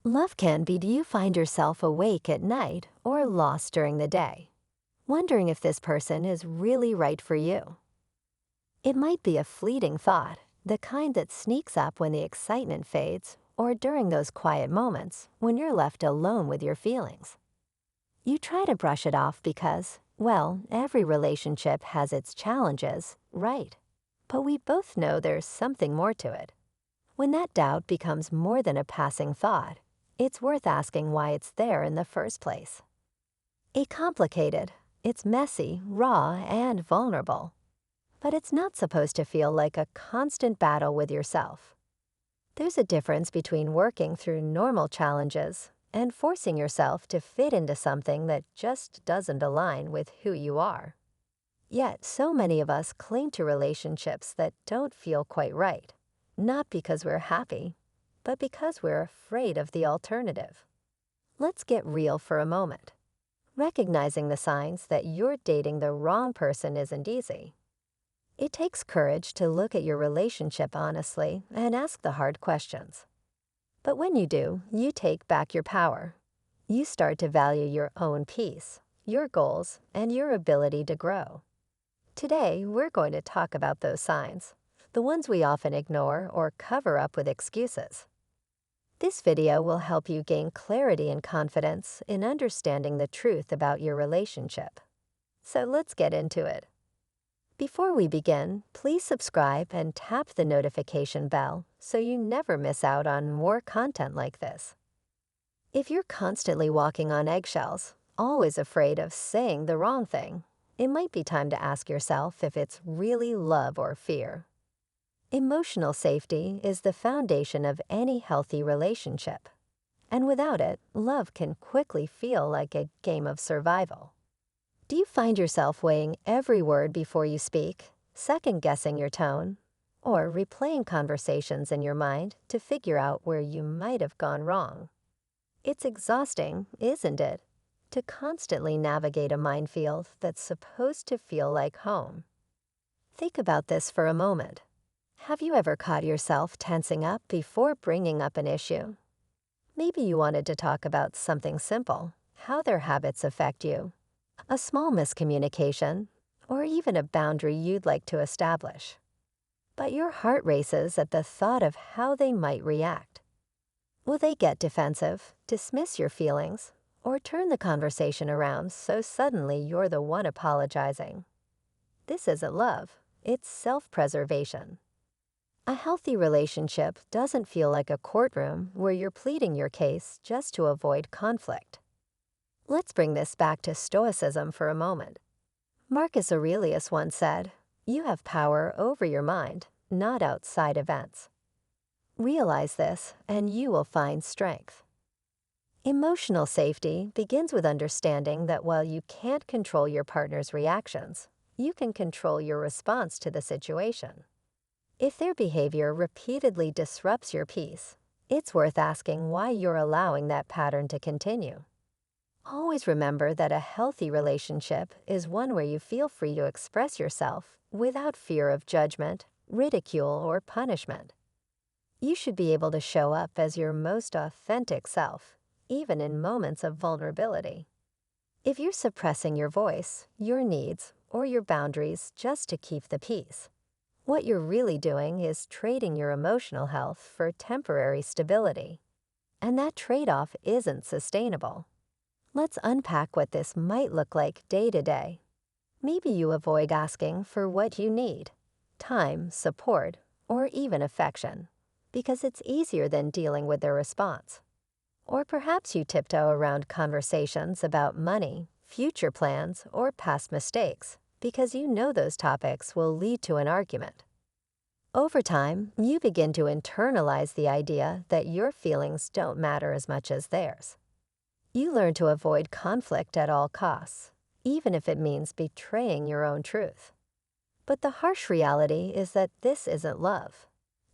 Love can be, do you find yourself awake at night or lost during the day, wondering if this person is really right for you? It might be a fleeting thought, the kind that sneaks up when the excitement fades or during those quiet moments when you're left alone with your feelings. You try to brush it off because, well, every relationship has its challenges, right? But we both know there's something more to it. When that doubt becomes more than a passing thought, it's worth asking why it's there in the first place. It's complicated, it's messy, raw, and vulnerable. But it's not supposed to feel like a constant battle with yourself. There's a difference between working through normal challenges and forcing yourself to fit into something that just doesn't align with who you are. Yet, so many of us cling to relationships that don't feel quite right, not because we're happy, but because we're afraid of the alternative. Let's get real for a moment. Recognizing the signs that you're dating the wrong person isn't easy. It takes courage to look at your relationship honestly and ask the hard questions. But when you do, you take back your power. You start to value your own peace, your goals, and your ability to grow. Today, we're going to talk about those signs, the ones we often ignore or cover up with excuses. This video will help you gain clarity and confidence in understanding the truth about your relationship. So let's get into it. Before we begin, please subscribe and tap the notification bell so you never miss out on more content like this. If you're constantly walking on eggshells, always afraid of saying the wrong thing, it might be time to ask yourself if it's really love or fear. Emotional safety is the foundation of any healthy relationship, and without it, love can quickly feel like a game of survival. Do you find yourself weighing every word before you speak, second-guessing your tone, or replaying conversations in your mind to figure out where you might have gone wrong? It's exhausting, isn't it, to constantly navigate a minefield that's supposed to feel like home? Think about this for a moment. Have you ever caught yourself tensing up before bringing up an issue? Maybe you wanted to talk about something simple, how their habits affect you, a small miscommunication, or even a boundary you'd like to establish. But your heart races at the thought of how they might react. Will they get defensive, dismiss your feelings, or turn the conversation around so suddenly you're the one apologizing? This isn't love, it's self-preservation. A healthy relationship doesn't feel like a courtroom where you're pleading your case just to avoid conflict. Let's bring this back to Stoicism for a moment. Marcus Aurelius once said, "You have power over your mind, not outside events." Realize this, and you will find strength. Emotional safety begins with understanding that while you can't control your partner's reactions, you can control your response to the situation. If their behavior repeatedly disrupts your peace, it's worth asking why you're allowing that pattern to continue. Always remember that a healthy relationship is one where you feel free to express yourself without fear of judgment, ridicule, or punishment. You should be able to show up as your most authentic self, even in moments of vulnerability. If you're suppressing your voice, your needs, or your boundaries just to keep the peace, what you're really doing is trading your emotional health for temporary stability. And that trade-off isn't sustainable. Let's unpack what this might look like day to day. Maybe you avoid asking for what you need, time, support, or even affection, because it's easier than dealing with their response. Or perhaps you tiptoe around conversations about money, future plans, or past mistakes, because you know those topics will lead to an argument. Over time, you begin to internalize the idea that your feelings don't matter as much as theirs. You learn to avoid conflict at all costs, even if it means betraying your own truth. But the harsh reality is that this isn't love.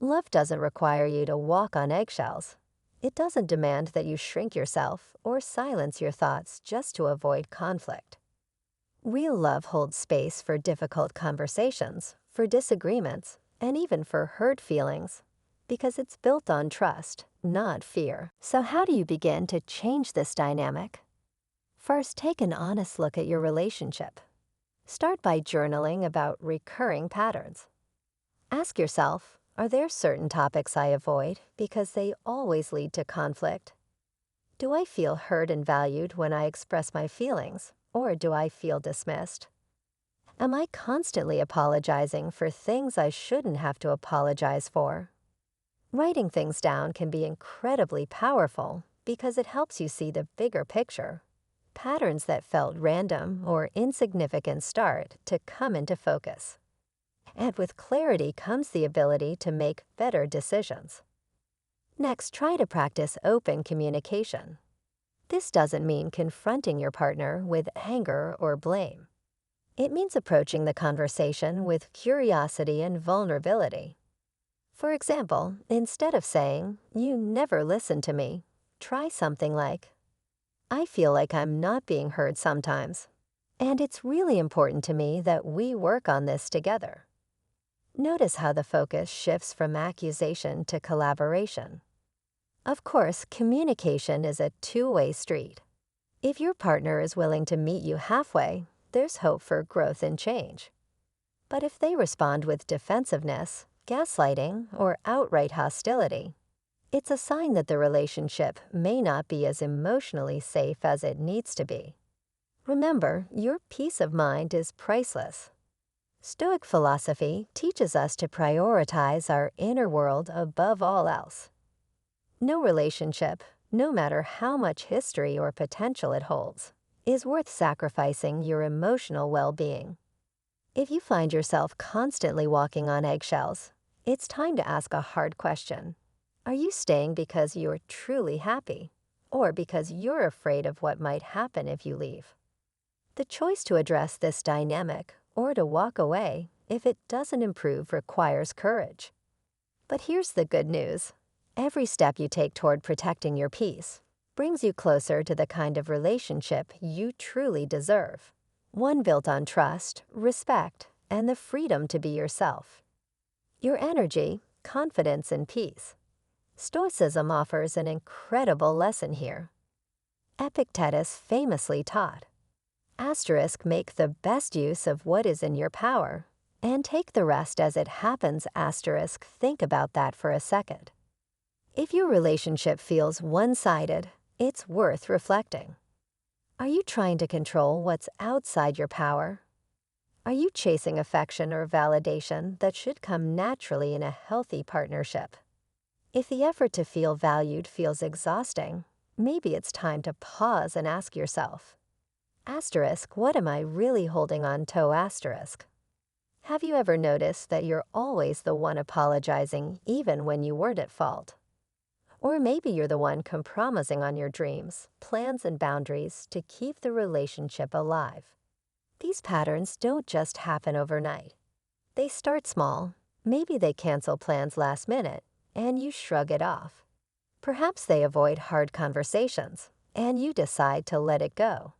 Love doesn't require you to walk on eggshells. It doesn't demand that you shrink yourself or silence your thoughts just to avoid conflict. Real love holds space for difficult conversations, for disagreements, and even for hurt feelings, because it's built on trust, not fear. So how do you begin to change this dynamic? First, take an honest look at your relationship. Start by journaling about recurring patterns. Ask yourself, are there certain topics I avoid because they always lead to conflict? Do I feel heard and valued when I express my feelings, or do I feel dismissed? Am I constantly apologizing for things I shouldn't have to apologize for? Writing things down can be incredibly powerful because it helps you see the bigger picture. Patterns that felt random or insignificant start to come into focus. And with clarity comes the ability to make better decisions. Next, try to practice open communication. This doesn't mean confronting your partner with anger or blame. It means approaching the conversation with curiosity and vulnerability. For example, instead of saying, "You never listen to me," try something like, "I feel like I'm not being heard sometimes, and it's really important to me that we work on this together." Notice how the focus shifts from accusation to collaboration. Of course, communication is a two-way street. If your partner is willing to meet you halfway, there's hope for growth and change. But if they respond with defensiveness, gaslighting, or outright hostility, it's a sign that the relationship may not be as emotionally safe as it needs to be. Remember, your peace of mind is priceless. Stoic philosophy teaches us to prioritize our inner world above all else. No relationship, no matter how much history or potential it holds, is worth sacrificing your emotional well-being. If you find yourself constantly walking on eggshells, it's time to ask a hard question. Are you staying because you're truly happy, or because you're afraid of what might happen if you leave? The choice to address this dynamic or to walk away if it doesn't improve requires courage. But here's the good news. Every step you take toward protecting your peace brings you closer to the kind of relationship you truly deserve. One built on trust, respect, and the freedom to be yourself. Your energy, confidence, and peace. Stoicism offers an incredible lesson here. Epictetus famously taught, *, make the best use of what is in your power, and take the rest as it happens, *. Think about that for a second. If your relationship feels one-sided, it's worth reflecting. Are you trying to control what's outside your power? Are you chasing affection or validation that should come naturally in a healthy partnership? If the effort to feel valued feels exhausting, maybe it's time to pause and ask yourself, *, what am I really holding on to? Have you ever noticed that you're always the one apologizing even when you weren't at fault? Or maybe you're the one compromising on your dreams, plans, and boundaries to keep the relationship alive. These patterns don't just happen overnight. They start small. Maybe they cancel plans last minute, and you shrug it off. Perhaps they avoid hard conversations, and you decide to let it go.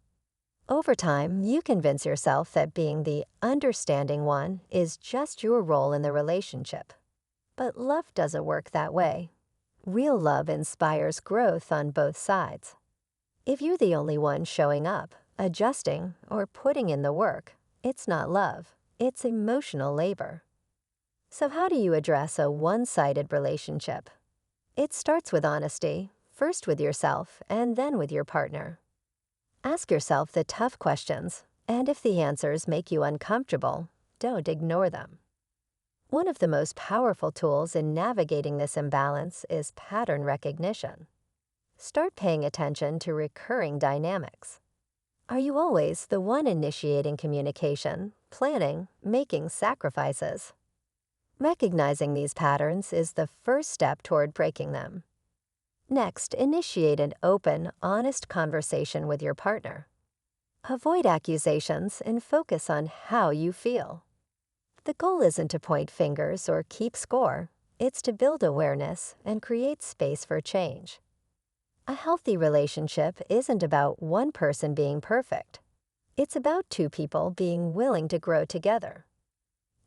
Over time, you convince yourself that being the understanding one is just your role in the relationship. But love doesn't work that way. Real love inspires growth on both sides. If you're the only one showing up, adjusting, or putting in the work, it's not love, it's emotional labor. So how do you address a one-sided relationship? It starts with honesty, first with yourself and then with your partner. Ask yourself the tough questions, and if the answers make you uncomfortable, don't ignore them. One of the most powerful tools in navigating this imbalance is pattern recognition. Start paying attention to recurring dynamics. Are you always the one initiating communication, planning, making sacrifices? Recognizing these patterns is the first step toward breaking them. Next, initiate an open, honest conversation with your partner. Avoid accusations and focus on how you feel. The goal isn't to point fingers or keep score. It's to build awareness and create space for change. A healthy relationship isn't about one person being perfect. It's about two people being willing to grow together.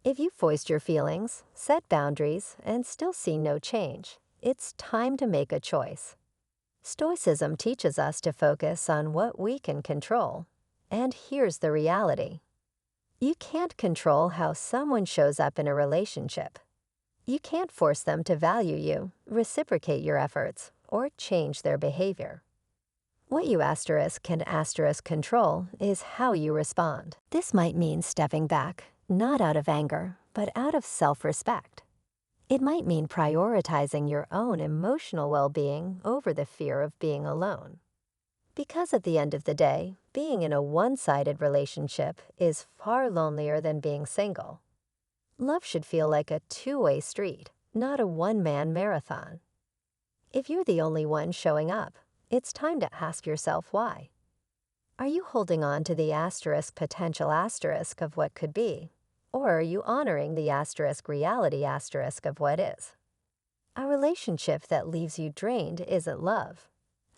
If you've voiced your feelings, set boundaries, and still see no change, it's time to make a choice. Stoicism teaches us to focus on what we can control. And here's the reality. You can't control how someone shows up in a relationship. You can't force them to value you, reciprocate your efforts, or change their behavior. What you can control is how you respond. This might mean stepping back, not out of anger, but out of self-respect. It might mean prioritizing your own emotional well-being over the fear of being alone. Because at the end of the day, being in a one-sided relationship is far lonelier than being single. Love should feel like a two-way street, not a one-man marathon. If you're the only one showing up, it's time to ask yourself why. Are you holding on to the potential of what could be? Or are you honoring the reality of what is? A relationship that leaves you drained isn't love.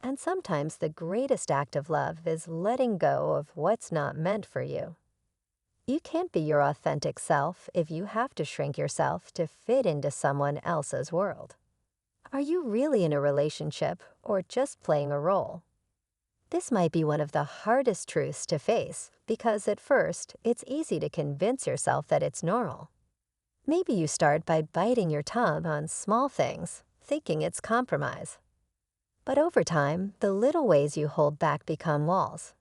And sometimes the greatest act of love is letting go of what's not meant for you. You can't be your authentic self if you have to shrink yourself to fit into someone else's world. Are you really in a relationship or just playing a role? This might be one of the hardest truths to face because at first it's easy to convince yourself that it's normal. Maybe you start by biting your tongue on small things, thinking it's compromise. But over time, the little ways you hold back become walls.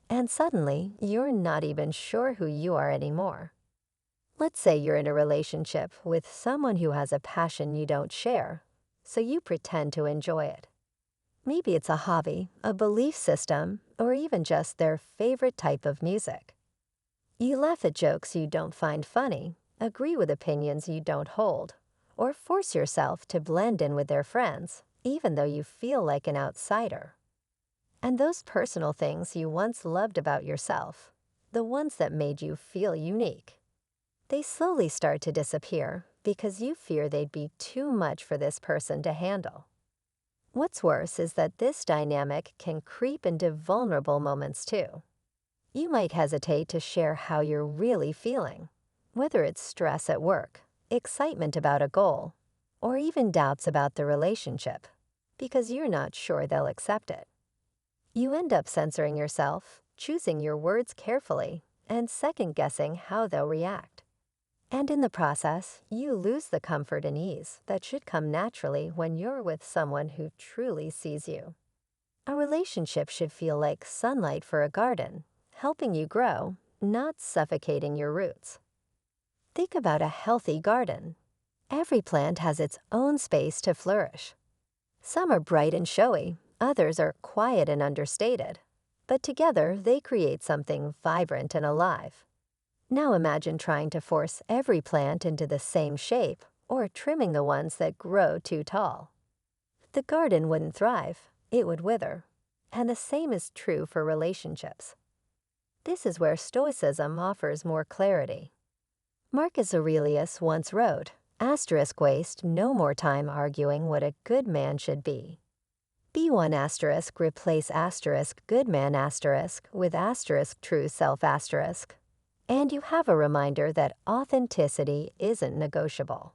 And suddenly, you're not even sure who you are anymore. Let's say you're in a relationship with someone who has a passion you don't share, so you pretend to enjoy it. Maybe it's a hobby, a belief system, or even just their favorite type of music. You laugh at jokes you don't find funny, agree with opinions you don't hold, or force yourself to blend in with their friends, even though you feel like an outsider. And those personal things you once loved about yourself, the ones that made you feel unique, they slowly start to disappear because you fear they'd be too much for this person to handle. What's worse is that this dynamic can creep into vulnerable moments too. You might hesitate to share how you're really feeling, whether it's stress at work, excitement about a goal, or even doubts about the relationship, because you're not sure they'll accept it. You end up censoring yourself, choosing your words carefully, and second-guessing how they'll react. And in the process, you lose the comfort and ease that should come naturally when you're with someone who truly sees you. A relationship should feel like sunlight for a garden, helping you grow, not suffocating your roots. Think about a healthy garden. Every plant has its own space to flourish. Some are bright and showy, others are quiet and understated, but together they create something vibrant and alive. Now imagine trying to force every plant into the same shape or trimming the ones that grow too tall. The garden wouldn't thrive, it would wither. And the same is true for relationships. This is where Stoicism offers more clarity. Marcus Aurelius once wrote, waste no more time arguing what a good man should be. B1 replace good man with true self and you have a reminder that authenticity isn't negotiable.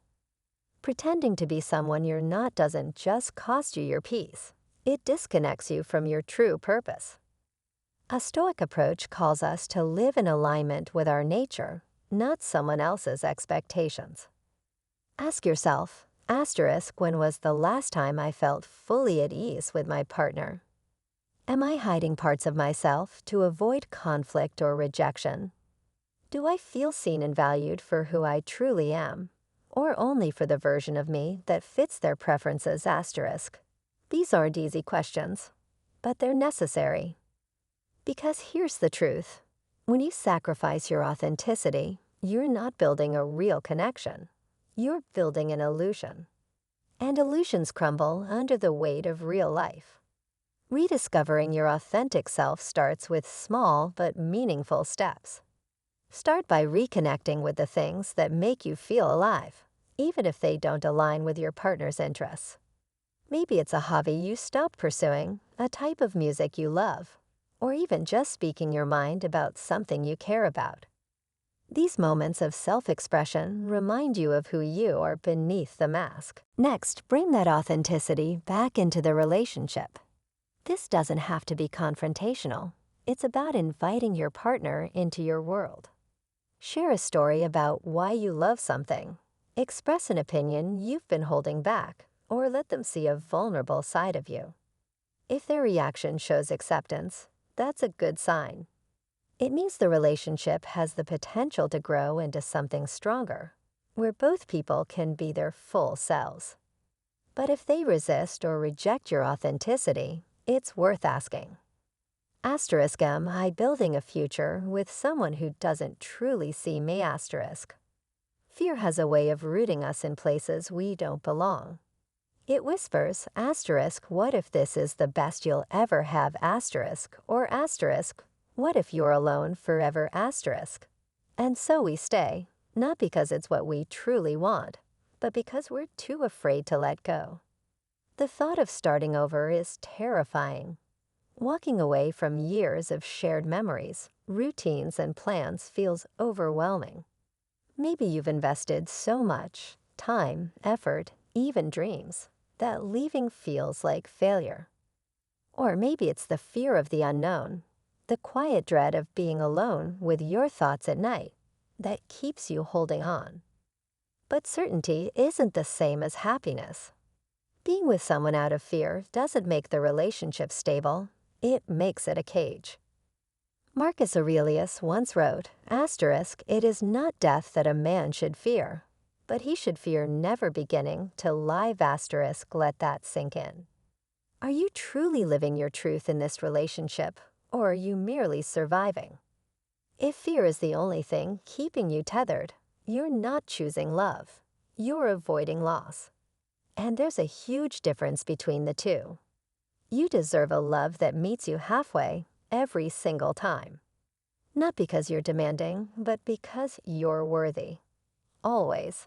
Pretending to be someone you're not doesn't just cost you your peace, it disconnects you from your true purpose. A Stoic approach calls us to live in alignment with our nature, not someone else's expectations. Ask yourself, when was the last time I felt fully at ease with my partner? Am I hiding parts of myself to avoid conflict or rejection? Do I feel seen and valued for who I truly am, or only for the version of me that fits their preferences ? These aren't easy questions, but they're necessary. Because here's the truth. When you sacrifice your authenticity, you're not building a real connection. You're building an illusion. And illusions crumble under the weight of real life. Rediscovering your authentic self starts with small but meaningful steps. Start by reconnecting with the things that make you feel alive, even if they don't align with your partner's interests. Maybe it's a hobby you stopped pursuing, a type of music you love, or even just speaking your mind about something you care about. These moments of self-expression remind you of who you are beneath the mask. Next, bring that authenticity back into the relationship. This doesn't have to be confrontational. It's about inviting your partner into your world. Share a story about why you love something. Express an opinion you've been holding back, or let them see a vulnerable side of you. If their reaction shows acceptance, that's a good sign. It means the relationship has the potential to grow into something stronger, where both people can be their full selves. But if they resist or reject your authenticity, it's worth asking. Am I building a future with someone who doesn't truly see me? Fear has a way of rooting us in places we don't belong. It whispers, what if this is the best you'll ever have, or what if you're alone forever, And so we stay, not because it's what we truly want, but because we're too afraid to let go. The thought of starting over is terrifying. Walking away from years of shared memories, routines, and plans feels overwhelming. Maybe you've invested so much time, effort, even dreams, that leaving feels like failure. Or maybe it's the fear of the unknown, the quiet dread of being alone with your thoughts at night, that keeps you holding on. But certainty isn't the same as happiness. Being with someone out of fear doesn't make the relationship stable, it makes it a cage. Marcus Aurelius once wrote, it is not death that a man should fear, but he should fear never beginning to let that sink in. Are you truly living your truth in this relationship, or are you merely surviving? If fear is the only thing keeping you tethered, you're not choosing love, you're avoiding loss. And there's a huge difference between the two. You deserve a love that meets you halfway every single time. Not because you're demanding, but because you're worthy. Always.